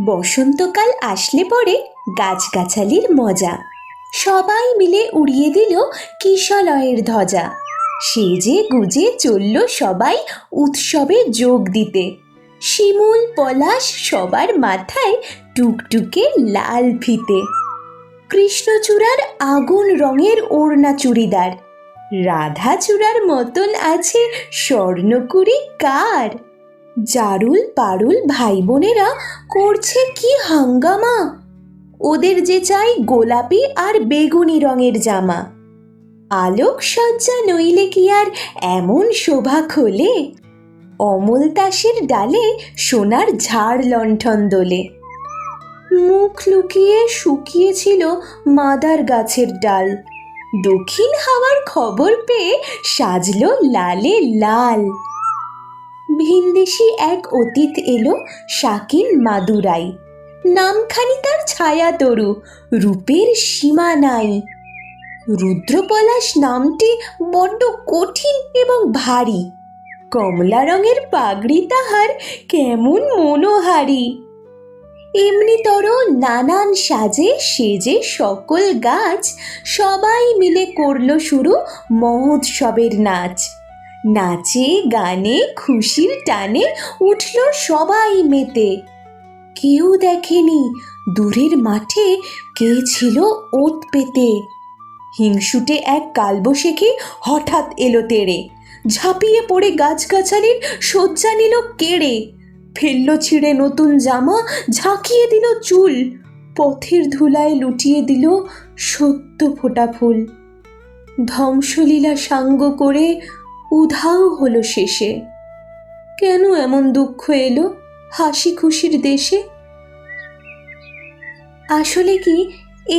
বসন্তকাল আসলে পরে গাছগাছালির মজা। সবাই মিলে উড়িয়ে দিল কিশলয়ের ধ্বজা। সেজে গুজে চলল সবাই উৎসবে যোগ দিতে। শিমুল পলাশ সবার মাথায় টুকটুকে লাল ফিতে। কৃষ্ণচূড়ার আগুন রঙের ওড়না চুড়িদার, রাধাচূড়ার মতন আছে স্বর্ণকুড়ি কার। জারুল পারুল ভাই বোনেরা করছে কি হাঙ্গামা, ওদের যে চাই গোলাপি আর বেগুনি রঙের জামা। আলোক সজ্জা নইলে কি আর এমন শোভা খোলে, অমল তাসের ডালে সোনার ঝাড় লণ্ঠন দোলে। মুখ লুকিয়ে শুকিয়েছিল মাদার গাছের ডাল, দক্ষিণ হাওয়ার খবর পেয়ে সাজলো লালে লাল। ভিনদেশি এক অতীত এলো শাকিন মাদুরাই, নামখানি তার ছায়া তরু, রূপের সীমা নাই। রুদ্রপলাশ নামটি বড্ড কঠিন এবং ভারী, কমলা রঙের পাগড়ি তাহার কেমন মনোহারী। এমনিতর নানান সাজে সেজে সকল গাছ সবাই মিলে করল শুরু মহোৎসবের নাচ। নাচে গানে খুশির টানে উঠল সবাই মেতে। কেউ দেখেনি দূরের মাঠে কে ছিল ওত পেতে। হিংসুটে এক কালবৈশাখী হঠাৎ এলো তেড়ে, ঝাঁপিয়ে পড়ে গাছগাছালির শয্যা নিল কেড়ে। ফেললো ছিঁড়ে নতুন জামা, ঝাঁকিয়ে দিল চুল, পথের ধুলায় লুটিয়ে দিল সদ্য ফোটা ফুল। ধ্বংসলীলা সাঙ্গ করে উধাও হলো শেষে। কেন এমন দুঃখ এলো হাসি খুশির দেশে? আসলে কি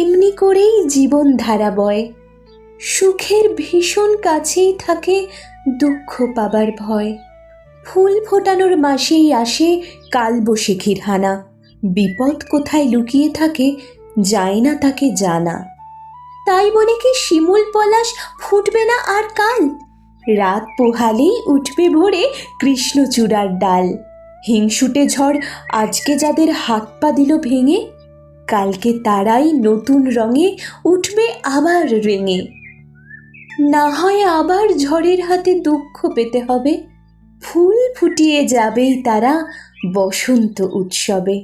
এমনি করেই জীবন ধারা বয়, সুখের ভীষণ কাছেই থাকে দুঃখ পাবার ভয়। ফুল ফোটানোর মাসেই আসে কালবৈশাখীর হানা, বিপদ কোথায় লুকিয়ে থাকে যায় না তাকে জানা। তাই বলে কি শিমুল পলাশ ফুটবে না আর কাল? রাত পোহালেই উঠবে ভোরে কৃষ্ণচূড়ার ডাল। হিংসুটে ঝড় আজকে যাদের হাত পা দিল ভেঙে, কালকে তারাই নতুন রঙে উঠবে আবার রেঙে। না হয় আবার ঝড়ের হাতে দুঃখ পেতে হবে, ফুল ফুটিয়ে যাবেই তারা বসন্ত উৎসবে।